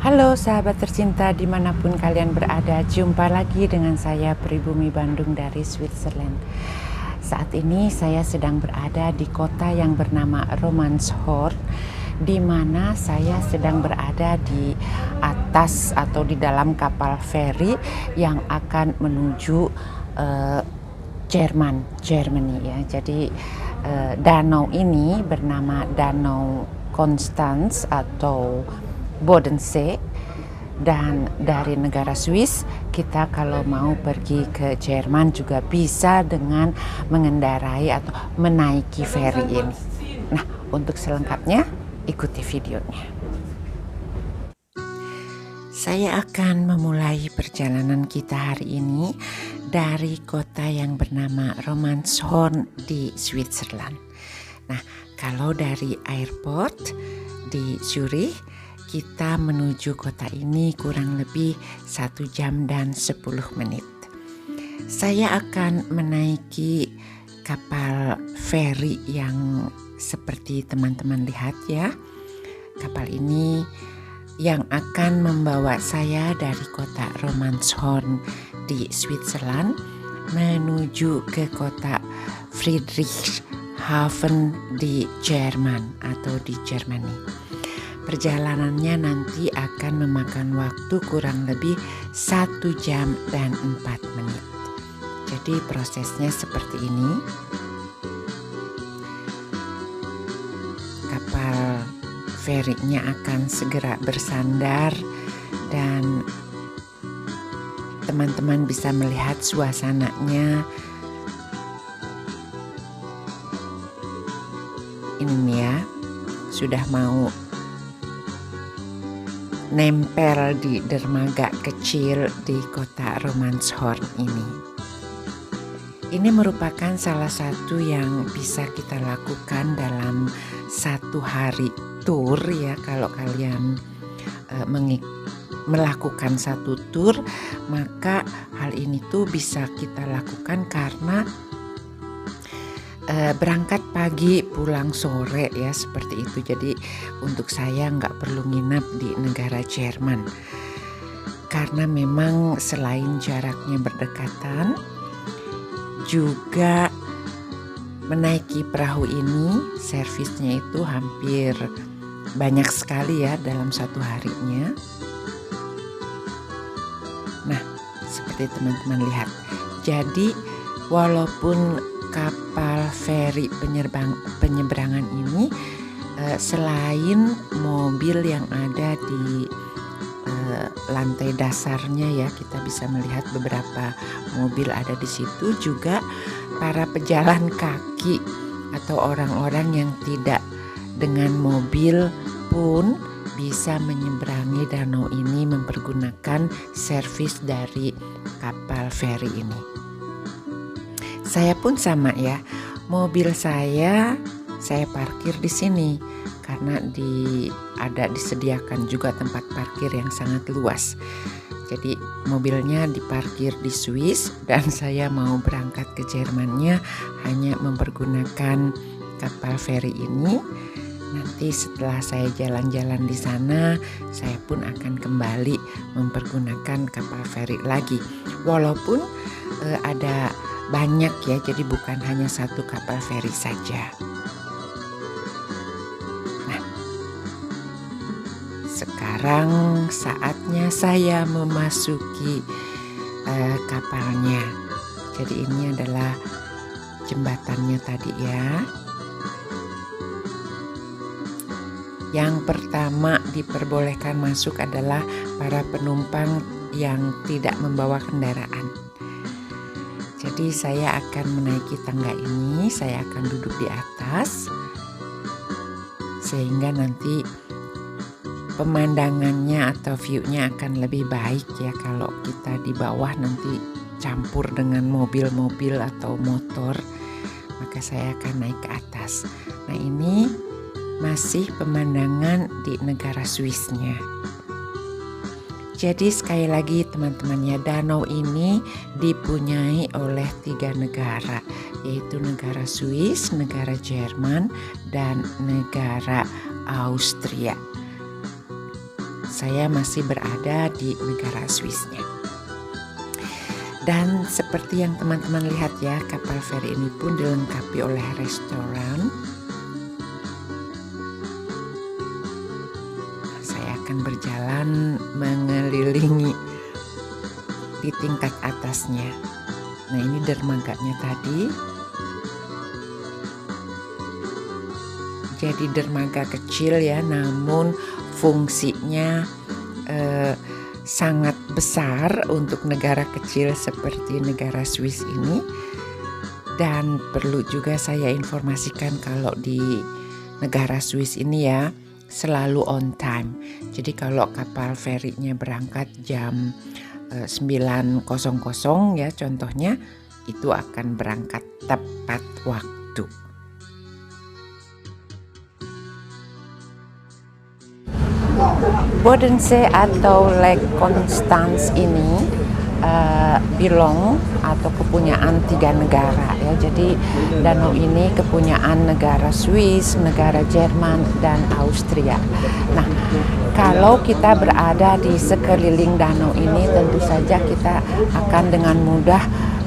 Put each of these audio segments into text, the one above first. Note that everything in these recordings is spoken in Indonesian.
Halo sahabat tercinta dimanapun kalian berada, jumpa lagi dengan saya Pribumi Bandung dari Switzerland. Saat ini saya sedang berada di kota yang bernama Romanshorn, di mana saya sedang berada di atas atau di dalam kapal feri yang akan menuju Germany ya. Jadi danau ini bernama Danau Constance atau Bodensee, dan dari negara Swiss kita kalau mau pergi ke Jerman juga bisa dengan mengendarai atau menaiki feri ini. Nah, untuk selengkapnya ikuti videonya. Saya akan memulai perjalanan kita hari ini dari kota yang bernama Romanshorn di Switzerland. Nah, kalau dari airport di Zurich kita menuju kota ini kurang lebih 1 jam dan 10 menit. Saya akan menaiki kapal feri yang seperti teman-teman lihat ya. Kapal ini yang akan membawa saya dari kota Romanshorn di Switzerland menuju ke kota Friedrichshafen di Jerman atau di Germany. Perjalanannya nanti akan memakan waktu kurang lebih 1 jam dan 4 menit. Jadi prosesnya seperti ini. Kapal ferinya akan segera bersandar dan teman-teman bisa melihat suasananya. Ini nih ya, sudah mau nempel di dermaga kecil di kota Romanshorn ini. Ini merupakan salah satu yang bisa kita lakukan dalam 1 hari tour ya. Kalau kalian melakukan 1 tour, maka hal ini tuh bisa kita lakukan karena berangkat pagi pulang sore ya, seperti itu. Jadi untuk saya nggak perlu nginap di negara Jerman karena memang selain jaraknya berdekatan, juga menaiki perahu ini servisnya itu hampir banyak sekali ya dalam 1 harinya. Nah, seperti teman-teman lihat. Jadi walaupun kapal feri penyeberangan ini selain mobil yang ada di lantai dasarnya ya, kita bisa melihat beberapa mobil ada di situ, juga para pejalan kaki atau orang-orang yang tidak dengan mobil pun bisa menyeberangi danau ini mempergunakan servis dari kapal feri ini. Saya pun sama ya, mobil saya parkir di sini karena disediakan juga tempat parkir yang sangat luas. Jadi mobilnya diparkir di Swiss dan saya mau berangkat ke Jermannya hanya mempergunakan kapal feri ini. Nanti setelah saya jalan-jalan di sana, saya pun akan kembali mempergunakan kapal feri lagi. Walaupun ada banyak ya, jadi bukan hanya 1 kapal feri saja. Nah, sekarang saatnya saya memasuki kapalnya. Jadi ini adalah jembatannya tadi ya. Yang pertama diperbolehkan masuk adalah para penumpang yang tidak membawa kendaraan. Jadi saya akan menaiki tangga ini, saya akan duduk di atas sehingga nanti pemandangannya atau view-nya akan lebih baik ya. Kalau kita di bawah nanti campur dengan mobil-mobil atau motor, maka saya akan naik ke atas. Nah, ini masih pemandangan di negara Swissnya. Jadi sekali lagi teman-temannya, danau ini dipunyai oleh 3 negara, yaitu negara Swiss, negara Jerman, dan negara Austria. saya masih berada di negara Swissnya. Dan seperti yang teman-teman lihat ya, kapal feri ini pun dilengkapi oleh restoran. Saya akan berjalan mengelilingi di tingkat atasnya. Nah, ini dermaganya tadi. Jadi dermaga kecil ya, namun fungsinya sangat besar untuk negara kecil seperti negara Swiss ini. Dan perlu juga saya informasikan kalau di negara Swiss ini ya selalu on time. Jadi kalau kapal ferinya berangkat jam 9.00 ya contohnya, itu akan berangkat tepat waktu. Bodensee atau Lake Constance ini belong atau kepunyaan 3 negara ya. Jadi danau ini kepunyaan negara Swiss, negara Jerman, dan Austria. Nah, kalau kita berada di sekeliling danau ini, tentu saja kita akan dengan mudah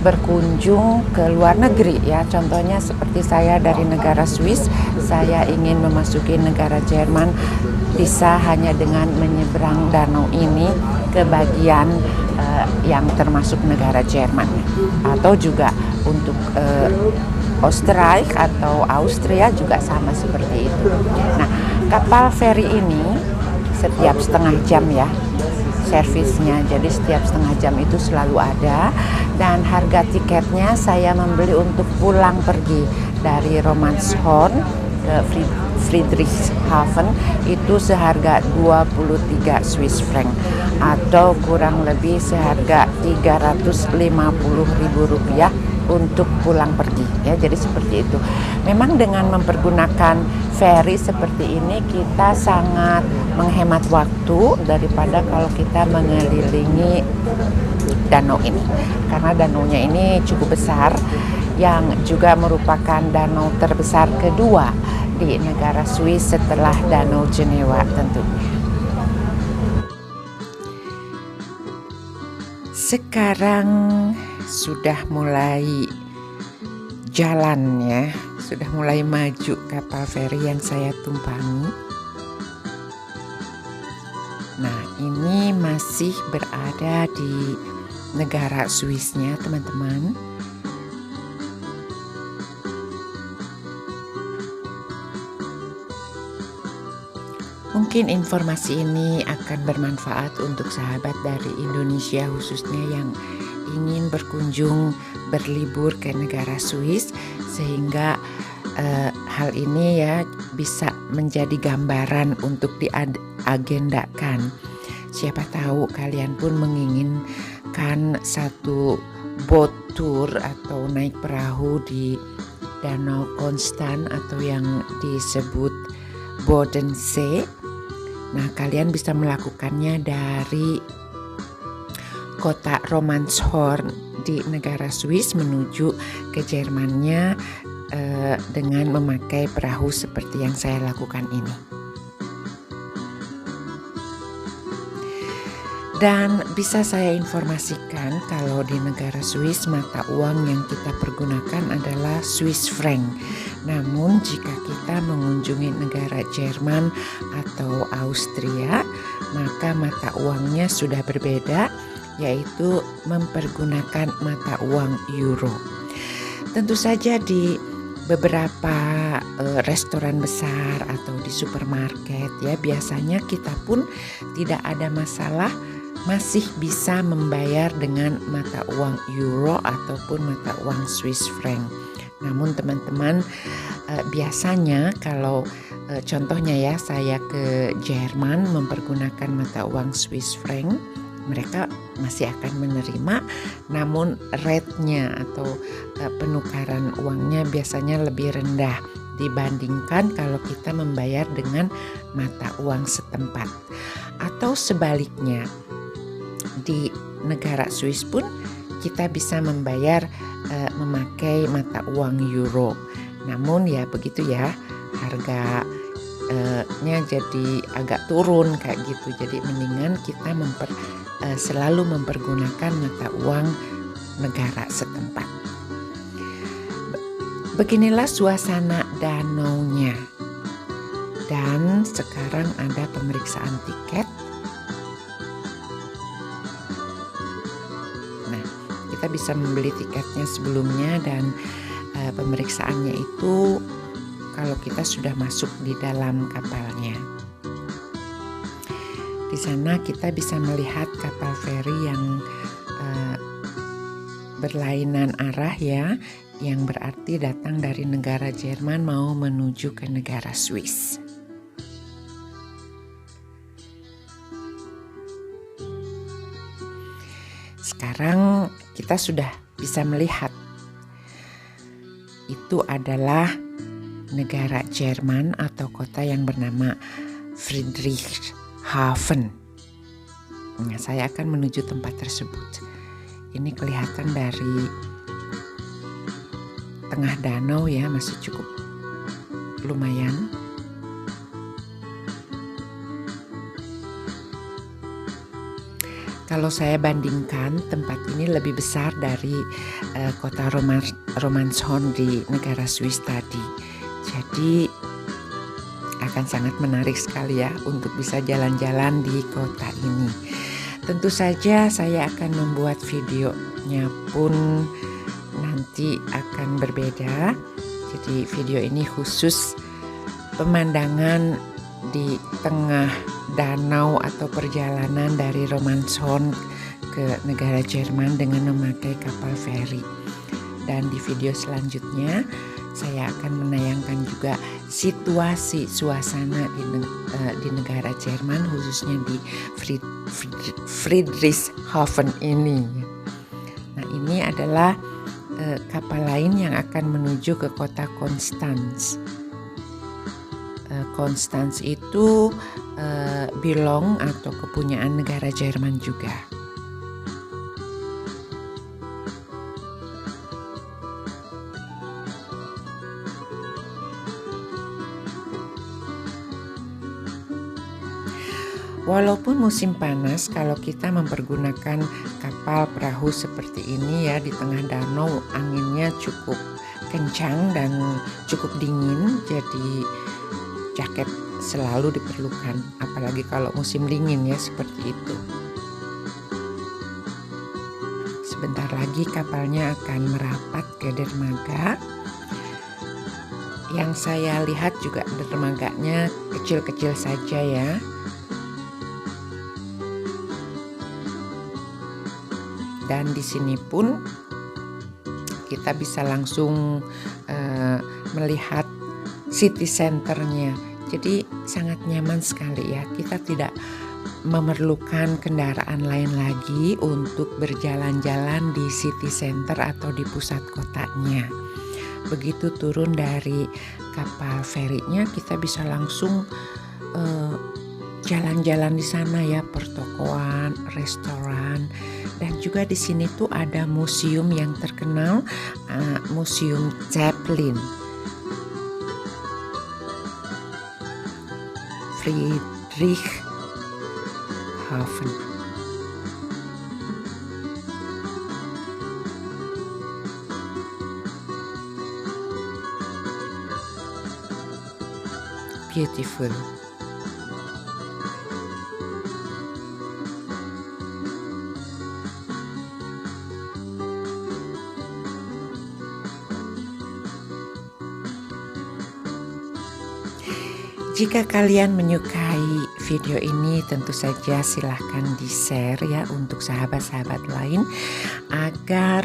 berkunjung ke luar negeri ya. Contohnya seperti saya dari negara Swiss, saya ingin memasuki negara Jerman, bisa hanya dengan menyeberang danau ini ke bagian yang termasuk negara Jerman, atau juga untuk Oostenrijk atau Austria juga sama seperti itu. Nah, kapal feri ini setiap setengah jam ya servisnya, jadi setiap setengah jam itu selalu ada. Dan harga tiketnya saya membeli untuk pulang pergi dari Romanshorn ke Friedrichshafen itu seharga 23 Swiss franc atau kurang lebih seharga 350.000 rupiah untuk pulang pergi ya. Jadi seperti itu. Memang dengan mempergunakan feri seperti ini kita sangat menghemat waktu daripada kalau kita mengelilingi danau ini, karena danaunya ini cukup besar, yang juga merupakan danau terbesar kedua di negara Swiss setelah Danau Jenewa tentunya. Sekarang sudah mulai jalan ya, sudah mulai maju kapal feri yang saya tumpangi. Nah, ini masih berada di negara Swissnya teman-teman. Mungkin informasi ini akan bermanfaat untuk sahabat dari Indonesia khususnya yang ingin berkunjung berlibur ke negara Swiss, sehingga hal ini ya bisa menjadi gambaran untuk diagendakan. Siapa tahu kalian pun menginginkan satu boat tour atau naik perahu di Danau Constance atau yang disebut Bodensee. Nah, kalian bisa melakukannya dari kota Romanshorn di negara Swiss menuju ke Jermannya dengan memakai perahu seperti yang saya lakukan ini. Dan bisa saya informasikan kalau di negara Swiss mata uang yang kita pergunakan adalah Swiss franc. Namun jika kita mengunjungi negara Jerman atau Austria, maka mata uangnya sudah berbeda, yaitu mempergunakan mata uang euro. Tentu saja di beberapa restoran besar atau di supermarket ya, biasanya kita pun tidak ada masalah, masih bisa membayar dengan mata uang euro ataupun mata uang Swiss franc. Namun teman-teman, biasanya kalau contohnya ya saya ke Jerman mempergunakan mata uang Swiss franc, mereka masih akan menerima, namun rate-nya atau penukaran uangnya biasanya lebih rendah dibandingkan kalau kita membayar dengan mata uang setempat. Atau sebaliknya, di negara Swiss pun kita bisa membayar memakai mata uang euro. Namun ya begitu ya, harga jadi agak turun kayak gitu. Jadi mendingan kita selalu mempergunakan mata uang negara setempat. Beginilah suasana danaunya. Dan sekarang ada pemeriksaan tiket. Nah, kita bisa membeli tiketnya sebelumnya dan pemeriksaannya itu kalau kita sudah masuk di dalam kapalnya. Di sana kita bisa melihat kapal feri yang berlainan arah ya, yang berarti datang dari negara Jerman mau menuju ke negara Swiss. Sekarang kita sudah bisa melihat itu adalah negara Jerman atau kota yang bernama Friedrichshafen. Nah, saya akan menuju tempat tersebut. Ini kelihatan dari tengah danau ya, masih cukup lumayan. Kalau saya bandingkan, tempat ini lebih besar dari kota Romanshorn di negara Swiss tadi. Jadi akan sangat menarik sekali ya untuk bisa jalan-jalan di kota ini. Tentu saja saya akan membuat videonya pun nanti akan berbeda. Jadi video ini khusus pemandangan di tengah danau atau perjalanan dari Romanshorn ke negara Jerman dengan memakai kapal feri. Dan di video selanjutnya saya akan menayangkan juga situasi suasana di negara Jerman, khususnya di Friedrichshafen ini. Nah, ini adalah kapal lain yang akan menuju ke kota Konstanz. Konstanz itu belong atau kepunyaan negara Jerman juga. Walaupun musim panas, kalau kita mempergunakan kapal perahu seperti ini ya di tengah danau, anginnya cukup kencang dan cukup dingin, jadi jaket selalu diperlukan, apalagi kalau musim dingin ya seperti itu. Sebentar lagi kapalnya akan merapat ke dermaga. Yang saya lihat juga dermaganya kecil-kecil saja ya. Dan di sini pun kita bisa langsung melihat city centernya. Jadi sangat nyaman sekali ya. Kita tidak memerlukan kendaraan lain lagi untuk berjalan-jalan di city center atau di pusat kotanya. Begitu turun dari kapal ferinya, kita bisa langsung jalan-jalan di sana ya, pertokoan, restoran, dan juga di sini tuh ada museum yang terkenal, Museum Zeppelin. Friedrichshafen. Beautiful. Jika kalian menyukai video ini, tentu saja silahkan di-share ya untuk sahabat-sahabat lain agar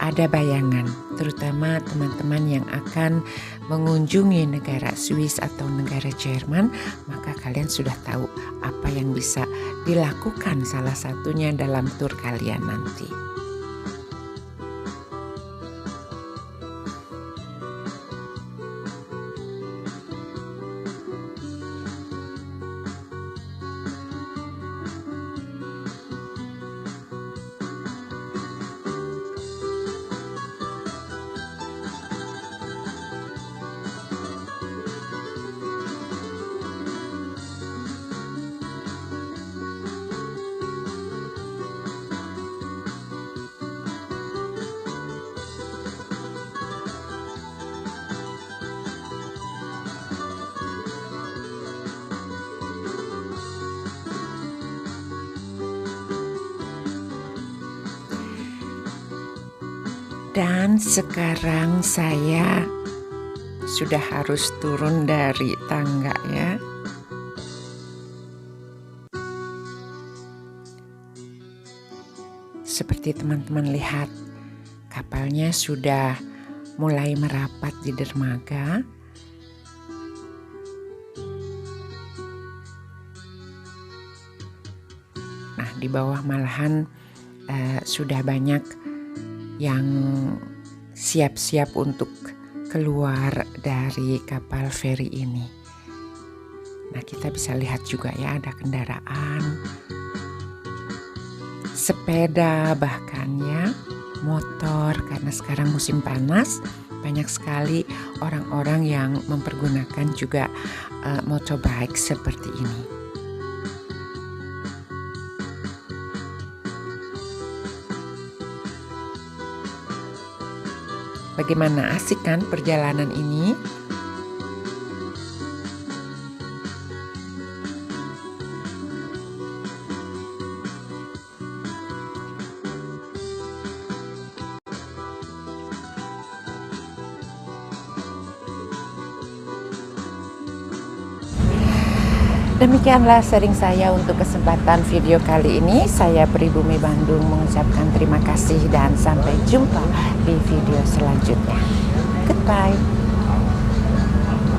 ada bayangan, terutama teman-teman yang akan mengunjungi negara Swiss atau negara Jerman, maka kalian sudah tahu apa yang bisa dilakukan salah satunya dalam tur kalian nanti. Dan sekarang saya sudah harus turun dari tangga ya. Seperti teman-teman lihat, kapalnya sudah mulai merapat di dermaga. Nah, di bawah malahan sudah banyak yang siap-siap untuk keluar dari kapal feri ini. Nah, kita bisa lihat juga ya, ada kendaraan, sepeda, bahkan ya motor, karena sekarang musim panas banyak sekali orang-orang yang mempergunakan juga motorbike seperti ini. Bagaimana, asik kan perjalanan ini? Demikianlah sharing saya untuk kesempatan video kali ini. Saya Pribumi Bandung mengucapkan terima kasih dan sampai jumpa di video selanjutnya. Goodbye.